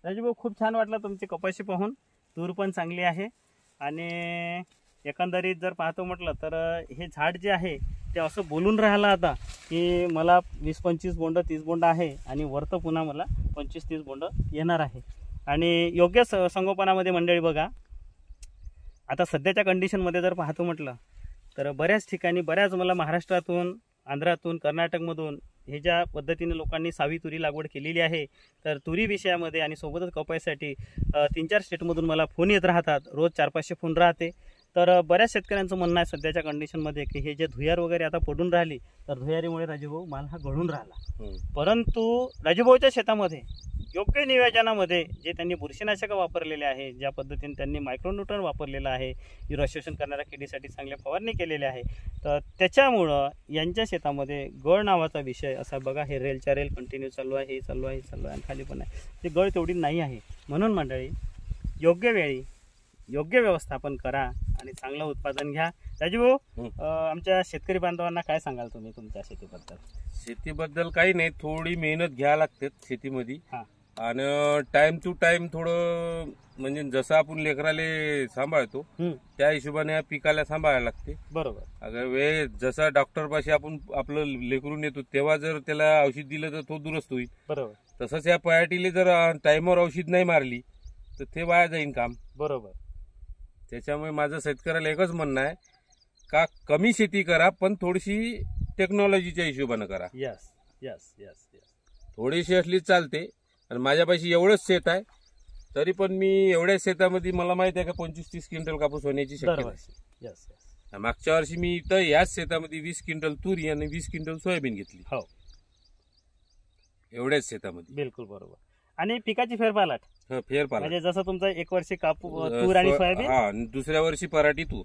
राजूभाऊ, खूप छान वाटलं तुमची कपाशी पाहून. तूर पण चांगली आहे आणि एकंदरीत जर पाहतो म्हटलं तर हे झाड जे आहे ते असं बोलून राहिलं आता की मला 20-25 बोंड 30 बोंड आहे आणि वरतं पुन्हा मला 25-30 बोंड येणार आहे. आणि योग्य संगोपनामध्ये मंडळी बघा, आता सध्याच्या कंडिशनमध्ये जर पाहतो म्हटलं तर बऱ्याच ठिकाणी बऱ्याच मला महाराष्ट्रातून, आंध्रातून, कर्नाटकमधून हे ज्या पद्धतीने लोकांनी सावी तुरी लागवड केलेली आहे, तर तुरी विषयामध्ये आणि सोबतच कपाशीसाठी 3-4 स्टेटमधून मला फोन येत राहतात. रोज 400-500 फोन राहते. तर बऱ्याच शेतकऱ्यांचं म्हणणं आहे सध्याच्या कंडिशनमध्ये की हे जे धुयार वगैरे आता पडून राहिली, तर धुयारीमुळे राजूभाऊ माल हा गळून राहिला. परंतु राजूभाऊच्या शेतामध्ये योग्य नियोजनामध्ये जे त्यांनी बुरशीनाशक वापरलेले आहे, ज्या पद्धतीने त्यांनी मायक्रोन्यूट्रन वापरलेलं आहे, युरोशोषण करणाऱ्या किडीसाठी चांगल्या फवारणी केलेल्या आहे, तर त्याच्यामुळं यांच्या शेतामध्ये गळ नावाचा विषय असा बघा, हे रेलच्या रेल कंटिन्यू चालू आहे, हे चालू आहे, हे चालू आहे आणि खाली पण आहे. ते गळ तेवढी नाही आहे. म्हणून मंडळी योग्य वेळी योग्य व्यवस्थापन करा आणि चांगलं उत्पादन घ्या. राजूभाऊ, आमच्या शेतकरी बांधवांना काय सांगाल तुम्ही तुमच्या शेतीबद्दल? शेतीबद्दल काही नाही, थोडी मेहनत घ्यावी लागते शेतीमध्ये आणि टाइम टू टाइम थोडं, म्हणजे जसं आपण लेकराले सांभाळतो त्या हिशोबाने पिकाला सांभाळायला लागते. बरोबर. अगर वेळ जसा डॉक्टर पाशी आपण आपलं लेकरून येतो तेव्हा जर त्याला औषध दिलं तर तो दुरुस्त होईल. बरोबर. तसंच या पयाटीले जर टाइमवर औषध नाही मारली तर ते वाया जाईल काम. बरोबर. त्याच्यामुळे माझं शेतकऱ्याला एकच म्हणणं आहे का कमी शेती करा पण थोडीशी टेक्नॉलॉजीच्या हिशोबाने करा. Yes yes yes yes. थोडीशी असली चालते. आणि माझ्यापाशी एवढंच शेत आहे तरी पण मी एवढ्या शेतामध्ये मला माहिती आहे का 25-30 क्विंटल कापूस होण्याची शक्यता आहे. Yes yes. मागच्या वर्षी मी इथं याच शेतामध्ये 20 क्विंटल तुरी आणि 20 क्विंटल सोयाबीन घेतली. हो, एवढ्याच शेतामध्ये. बिलकुल बरोबर. आणि पिकाची फेरपालट फेरपालट म्हणजे जसं तुमचं एक वर्षी तूर आणि सोयाबीन, हा, दुसऱ्या वर्षी पराठी तूर,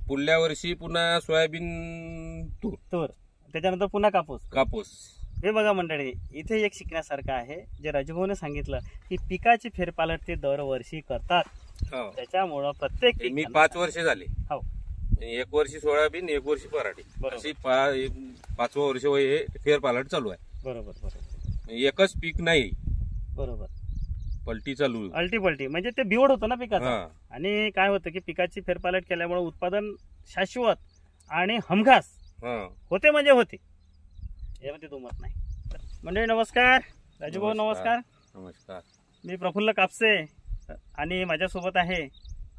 पुढल्या वर्षी पुन्हा सोयाबीन तूर, त्याच्यानंतर पुन्हा कापूस. हे बघा मंडळी, इथे एक शिकण्यासारखं आहे जे राजूभाऊने सांगितलं की पिकाची फेरपालट ते दरवर्षी करतात. त्याच्यामुळं प्रत्येक मी 5 वर्ष झाले. हो, 1 वर्षी सोयाबीन, 1 वर्षी पराठी, अशी 5वं वर्ष हे फेरपालट चालू आहे. बरोबर बरोबर. एकच पीक नाही. बरोबर. पलटी चालू, अल्टी म्हणजे ते बिवड होतं ना पिकाचं. आणि काय होतं की पिकाची फेरपालट केल्यामुळे उत्पादन शाश्वत आणि हमखास होते, म्हणजे होते, यामध्ये दुमत नाही. मंडळी नमस्कार. राजूभाऊ नमस्कार. नमस्कार. मी प्रफुल्ल कापसे आणि माझ्यासोबत आहे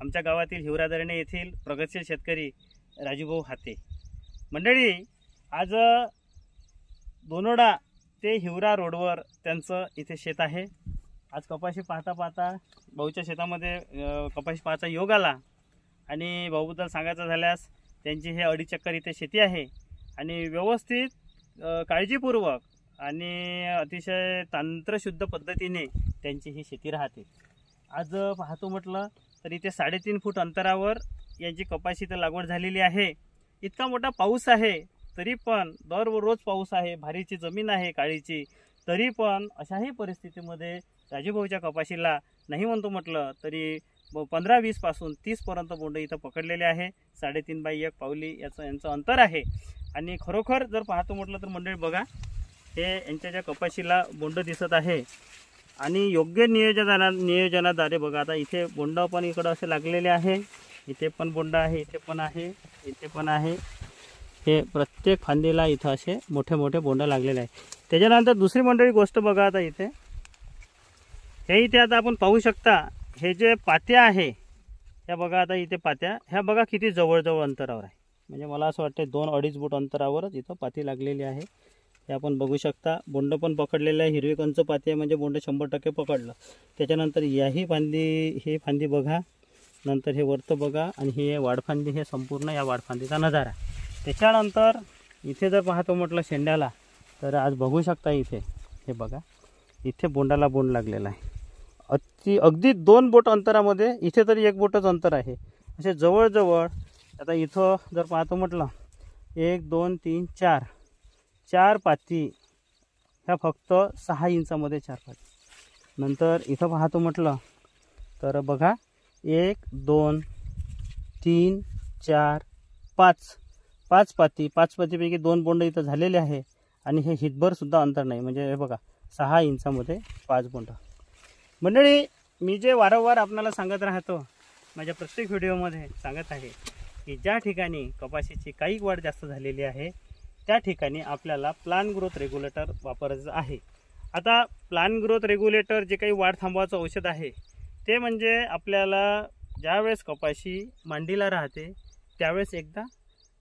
आमच्या गावातील हिवराधरणे येथील प्रगतशील शेतकरी राजूभाऊ हाते. मंडळी, आज दोनोडा ते हिवरा रोडवर त्यांचं इथे शेत आहे. आज कपाशी पाहता पाहता भाऊच्या शेतामध्ये कपाशी पाहायचा योग आला. आणि भाऊबद्दल सांगायचं झाल्यास त्यांची हे 2.5 एकर इथे शेती आहे आणि व्यवस्थित काळजीपूर्वक आणि अतिशय तंत्रशुद्ध पद्धतीने त्यांची ही शेती राहते. आज पाहतो म्हटलं तर इथे 3.5 फूट अंतरावर यांची कपाशी तर लागवड झालेली आहे. इतका मोठा पाऊस आहे तरी पण, दररोज पाऊस आहे, भारीची जमीन आहे काळीची, तरी पण अशाही परिस्थितीमध्ये राजूभाऊच्या कपाशीला नाही म्हणतो म्हटलं तरी 15-20 पासून 30 पर्यंत बोंड इथं पकडलेले आहे. 3.5 बाय 1 पावली यांचं अंतर आहे. आणि खरोखर जर पाहतो म्हटलं तर मंडळी बघा, हे यांच्या ज्या कपाशीला बोंड दिसत आहे आणि योग्य नियोजनाद्वारे बघा, आता इथे बोंड पण इकडं असे लागलेले आहे, इथे पण बोंड आहे, इथे पण आहे, इथे पण आहे. हे प्रत्येक फांदीला इथं असे मोठे मोठे बोंड लागलेले आहे. त्याच्यानंतर दुसरी मंडळी गोष्ट बघा, आता इथे इथे आता आपण पाहू शकता हे जे पात्या आहे ह्या बघा, आता इथे पात्या ह्या बघा किती जवळजवळ अंतरावर आहे. म्हणजे मला असं वाटतं 2-2.5 फूट अंतरावरच इथं पाती लागलेली आहे. हे आपण बघू शकता. बोंड पण पकडलेलं आहे. हिरवी कंच पाती आहे म्हणजे बोंड 100% पकडलं. त्याच्यानंतर याही ही फांदी बघा, नंतर हे वरतं बघा आणि ही वाढफांदी, हे संपूर्ण या वाढफांदीचा नजारा. त्याच्यानंतर इथे जर पाहतो म्हटलं शेंड्याला, तर आज बघू शकता इथे हे बघा, इथे बोंडाला बोंड लागलेला आहे. अगदी 2 बोट अंतरामध्ये, इथे तरी 1 बोटच अंतर आहे. असे जवळजवळ आता इथं जर पाहतो म्हटलं 1 2 3 4 पाती, ह्या फक्त 6 इंचामध्ये 4 पाती. नंतर इथं पाहतो म्हटलं तर बघा 1 2 3 4 5 पाती, 5 पातीपैकी 2 बोंड इथं झालेले आहे. आणि हे हितभर सुद्धा अंतर नाही, म्हणजे हे बघा 6 इंचामध्ये 5 बोंड. मंडळी, मी जे वारंवार आपल्याला सांगत राहतो, माझ्या प्रत्येक व्हिडिओमध्ये सांगत आहे की ज्या ठिकाणी कपाशीची काही वाढ जास्त झालेली आहे त्या ठिकाणी आपल्याला प्लांट ग्रोथ रेग्युलेटर वापरायचं आहे. आता प्लांट ग्रोथ रेग्युलेटर जे काही वाढ थांबवायचं औषध आहे ते म्हणजे आपल्याला ज्यावेळेस कपाशी मांडीला राहते त्यावेळेस एकदा,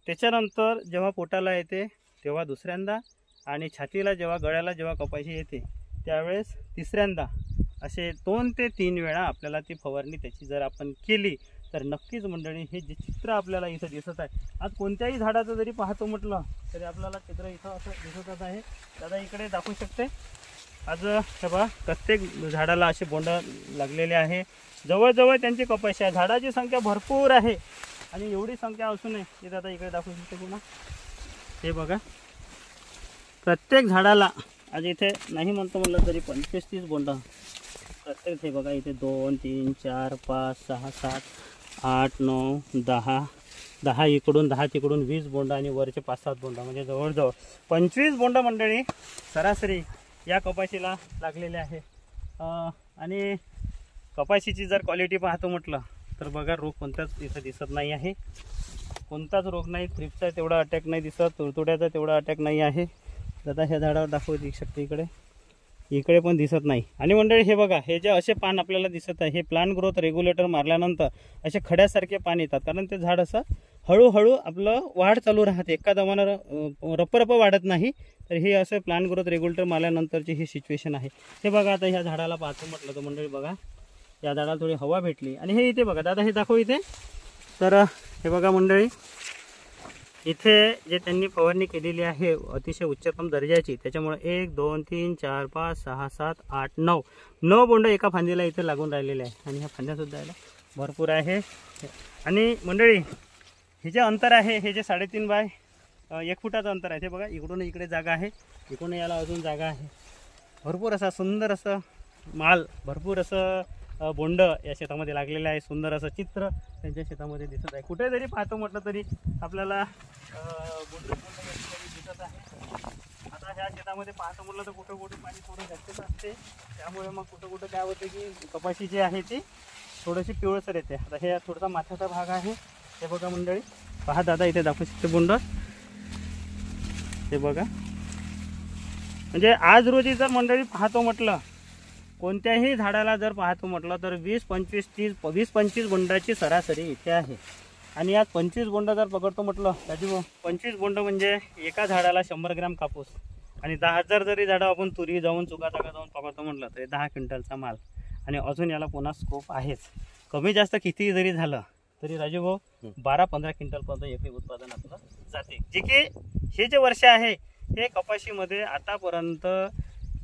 त्याच्यानंतर जेव्हा पोटाला येते तेव्हा दुसऱ्यांदा, आणि छातीला जेव्हा गळ्याला जेव्हा कपाशी येते त्यावेळेस तिसऱ्यांदा, असे 2 ते 3 वेळा आपल्याला ती फवारणी त्याची जर आपण केली तर नक्कीच मंडळी हे जे चित्र आपल्याला इथं दिसत आहे, आज कोणत्याही झाडाचं जरी पाहतो म्हटलं तरी आपल्याला चित्र इथं असं दिसतच आहे. दादा इकडे दाखवू शकते. आज हे बघा प्रत्येक झाडाला असे बोंड लागलेले आहे. जवळजवळ त्यांची कपाशी आहे. झाडाची संख्या भरपूर आहे आणि एवढी संख्या असूनही हे दादा इकडे दाखवू शकते पुन्हा. हे बघा प्रत्येक झाडाला आज इथे नाही म्हणतो म्हटलं तरी 25-30 बोंड प्रत्येक. हे बघा इथे 2, 3, 4, 5, 6, 7, 8, 9, 10 इकडून 10 तिकडून 20 बोंड आणि वरचे 5-7 बोंड म्हणजे जवळजवळ 25 बोंड मंडळी सरासरी या कपाशीला लागलेले आहे. आणि कपाशीची जर क्वालिटी पाहतो म्हटलं तर बघा रोग कोणताच इथं दिसत नाही आहे. कोणताच रोग नाही. थ्रिप्सचा तेवढा अटॅक नाही दिसत, तुडतुड्याचा तेवढा अटॅक नाही आहे. दादा ह्या झाडावर दाखवू शकते इकडे पण दिसत नाही. आणि मंडळी हे बघा हे जे असे पान आपल्याला दिसत आहे हे प्लांट ग्रोथ रेग्युलेटर मारल्यानंतर असे खड्यासारखे पान येतात, कारण ते झाड असं हळूहळू आपलं वाढ चालू राहते, एका दमानं रप्प वाढत नाही. तर हे असं प्लांट ग्रोथ रेग्युलेटर मारल्यानंतरची ही सिच्युएशन आहे. हे बघा आता ह्या झाडाला पाहतो म्हटलं तर मंडळी बघा या झाडाला थोडी हवा भेटली आणि हे इथे बघा दादा हे दाखव इथे. तर हे बघा मंडळी इथे जे त्यांनी फवारणी केलेली आहे अतिशय उच्चतम दर्जाची, त्याच्यामुळे 1, 2, 3, 4, 5, 6, 7, 8, 9 बोंड एका फांदीला इथे लागून राहिलेले आहे. आणि ह्या फांद्यासुद्धा याला भरपूर आहे. आणि मंडळी हे जे अंतर आहे हे जे 3.5 बाय 1 फुटाचं अंतर आहे ते बघा. इकडून इकडे जागा आहे, इकडून याला अजून जागा आहे. भरपूर असा सुंदर असं माल, भरपूर असं बोंड या शेतामध्ये लागलेलं आहे. सुंदर असं चित्र त्यांच्या शेतामध्ये दिसत आहे. कुठे जरी पाहतो म्हटलं तरी आपल्याला बोंड दिसत आहे. आता ह्या शेतामध्ये पाहतो म्हटलं तर कुठं कुठं पाणी थोडं जास्तच असते, त्यामुळे मग कुठं काय होतं की कपाशी जी आहे ती थोडीशी पिवळसर येते. आता हे थोडासा माथ्याचा भाग आहे. हे बघा मंडळी पहा दादा इथे दाखवू शकते बोंड. हे बघा म्हणजे आज रोजी जर मंडळी पाहतो म्हटलं कोणत्याही झाडाला जर पाहतो म्हटलं तर 20-25 बोंडाची सरासरी इथे आहे. आणि यात 25 बोंड जर पकडतो म्हटलं राजू 25 बोंड म्हणजे एका झाडाला 100 ग्रॅम कापूस. आणि 10,000 जरी झाडं आपण तुरी जाऊन चुकाचाका जाऊन पकडतो म्हटलं तरी 10 क्विंटलचा माल. आणि अजून याला पुन्हा स्कोप आहेच. कमी जास्त किती जरी झालं तरी राजू भाऊ 12-15 क्विंटलपर्यंत एकरी उत्पादन आपलं जाते. जे की हे जे वर्ष आहे हे कपाशीमध्ये आतापर्यंत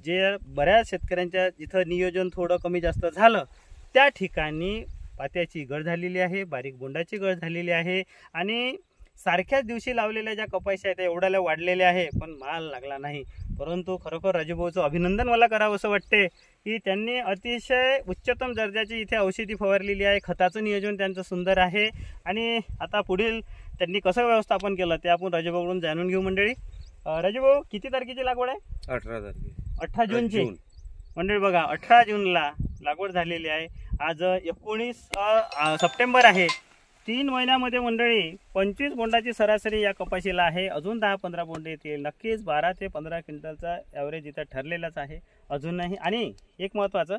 जे बऱ्याच शेतकऱ्यांच्या जिथं नियोजन थोडं कमी जास्त झालं त्या ठिकाणी पात्याची गळ झालेली आहे, बारीक बोंडाची गळ झालेली आहे. आणि सारख्याच दिवशी लावलेल्या ज्या कपाशी आहेत त्या एवढ्याला वाढलेल्या आहे पण माल लागला नाही. परंतु खरोखर राजूभाऊचं अभिनंदन मला करावं असं वाटते की त्यांनी अतिशय उच्चतम दर्जाची इथे औषधी फवारलेली आहे. खताचं नियोजन त्यांचं सुंदर आहे. आणि आता पुढील त्यांनी कसं व्यवस्थापन केलं ते आपण राजूभाऊकडून जाणून घेऊ. मंडळी राजूभाऊ किती तारखेची लागवड आहे? 18 तारखे 18 जूनची मंडळी बघा 18 जूनला लागवड झालेली आहे. आज 19 सप्टेंबर आहे. 3 महिन्यामध्ये मंडळी 25 बोंडाची सरासरी या कपाशीला आहे. अजून 10-15 बोंड येतील. नक्कीच 12 ते 15 क्विंटलचा ॲव्हरेज इथं ठरलेलाच आहे अजूनही. आणि एक महत्त्वाचं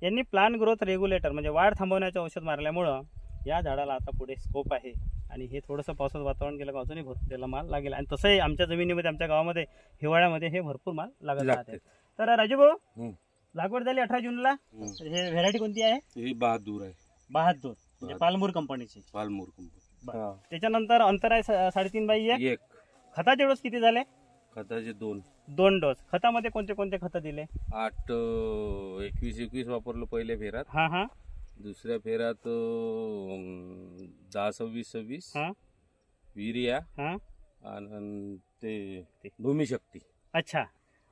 यांनी प्लांट ग्रोथ रेग्युलेटर म्हणजे वाढ थांबवण्याचं औषध मारल्यामुळं या झाडाला आता पुढे स्कोप आहे. आणि हे थोडंसं पावसाचं वातावरण गेलं का अजूनही भरपूर त्याला माल लागेल. आणि तसंही आमच्या जमिनीमध्ये आमच्या गावामध्ये हिवाळ्यामध्ये हे भरपूर माल लागत राहते. तर राजूभाऊ लागवड झाली 18 जूनला. हे व्हेरायटी कोणती आहे? ही बहादूर आहे. बहादूर म्हणजे पालमूर कंपनीची. पालमूर कंपनी. त्याच्यानंतर अंतर आहे 3.5 बाय 1. खताचे डोस किती झाले? खताचे 2 डोस. खतामध्ये कोणते कोणते खतं दिले? 8-21 वापरलं पहिल्या फेऱ्यात. हा दुसऱ्या फेऱ्यात 10-26 युरिया आणि ते भूमिशक्ती. अच्छा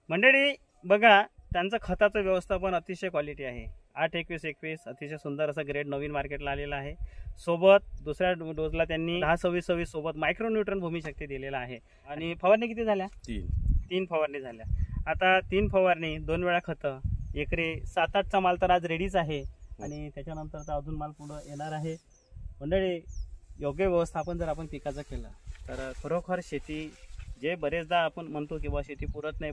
मंडळी बघा त्यांचं खताचं व्यवस्थापन अतिशय क्वालिटी आहे. 8-21-21 अतिशय सुंदर असं ग्रेड नवीन मार्केटला आलेला आहे. सोबत दुसऱ्या डोसला त्यांनी 10-26-26 सोबत मायक्रोन्यूट्रन भूमिशक्ती दिलेला आहे. आणि फवारणी किती झाल्या? 3 फवारणी झाल्या. आता 3 फवारणी 2 वेळा खतं एकरी 7-8चा माल तर आज रेडीच आहे आणि त्याच्यानंतरचा अजून माल पुढे येणार आहे. मंडळी, योग्य व्यवस्थापन जर आपण पिकाचं केलं तर खरोखर शेती जे बरेचदा आपण म्हणतो की बा शेती पुरत नाही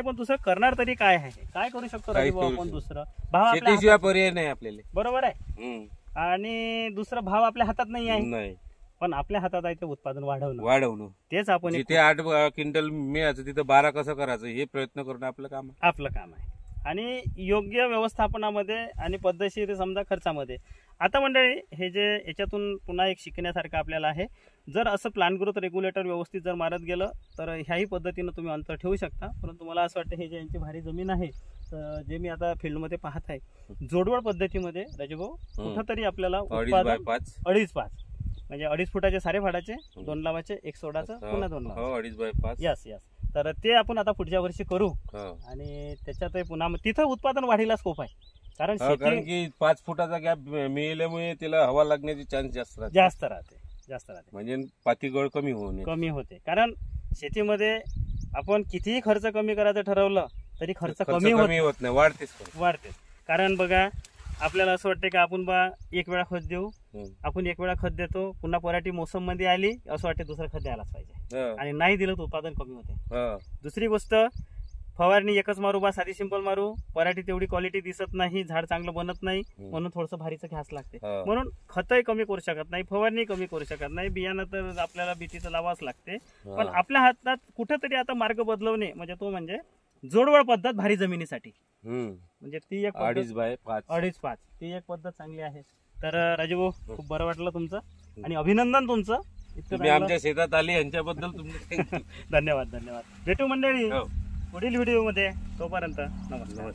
पण दुसरं करणार तरी काय आहे, काय करू शकतो राजूभाऊ आपण दुसरं? भाव आपल्या शेतीशिवाय पर्याय नाही आपल्याला. बरोबर आहे. आणि दुसरा भाव आपल्या हातात नाही आहे, पण आपल्या हातात आहे ते उत्पादन वाढवणं. तेच आपण जिथे 8 क्विंटल मिळायचं तिथं 12 कसं करायचं हे प्रयत्न करणं आपलं काम आहे. आणि योग्य व्यवस्थापनामध्ये आणि पद्धतशीर समजा खर्चामध्ये. आता मंडळी, हे जे याच्यातून पुन्हा एक शिकण्यासारखं आपल्याला आहे. जर असं प्लांट ग्रोथ रेग्युलेटर व्यवस्थित जर मारत गेलं तर ह्याही पद्धतीनं तुम्ही अंतर ठेवू शकता. परंतु मला असं वाटतं हे जे यांची भारी जमीन आहे, तर जे मी आता फील्डमध्ये पाहत आहे, जोडवड पद्धतीमध्ये राजूभाऊ कुठंतरी आपल्याला उत्पादन 2.5 म्हणजे 2.5 फुटाचे सारे फाडाचे, 2 लावाचे, 1 सोडाचं, पुन्हा 2 लावाचे. 2.5 यस. तर ते आपण आता पुढच्या वर्षी करू आणि त्याच्यात पुन्हा तिथं उत्पादन वाढीला स्कोप आहे. कारण की 5 फुटाचा गॅप मिळाल्यामुळे त्याला हवा लागण्याचे चान्स जास्त राहते. म्हणजे पातीगळ कमी होते. कारण शेतीमध्ये आपण कितीही खर्च कमी करायचं ठरवलं तरी खर्च कमी होत नाही, वाढतेच. कारण बघा, आपल्याला असं वाटतं की आपण एक वेळा खत देऊ, आपण एक वेळा खत देतो, पुन्हा पराठी मोसम मध्ये आली असं वाटतं दुसरं खत द्यायलाच पाहिजे, आणि नाही दिलं तर उत्पादन कमी होते. दुसरी गोष्ट, फवारणी एकच मारू बा, साधी सिंपल मारू, पराठी तेवढी क्वालिटी दिसत नाही, झाड चांगलं बनत नाही, म्हणून थोडंसं भारीचं घ्यास लागते. म्हणून खतही कमी करू शकत नाही, फवारणी कमी करू शकत नाही, बियाणं तर आपल्याला बीटीचं लावाच लागते. पण आपल्या हातात कुठेतरी आता मार्ग बदलवणे म्हणजे जोडवळ पद्धत भारी जमिनीसाठी, म्हणजे ती एक 2.5 ती एक पद्धत चांगली आहे. तर राजूभाऊ, खूप बरं वाटलं तुमचं आणि अभिनंदन तुमचं. तुम्ही आमच्या शेतात आले यांच्याबद्दल तुमचे धन्यवाद. भेटू मंडळी पुढील व्हिडिओ मध्ये. तोपर्यंत नमस्कार.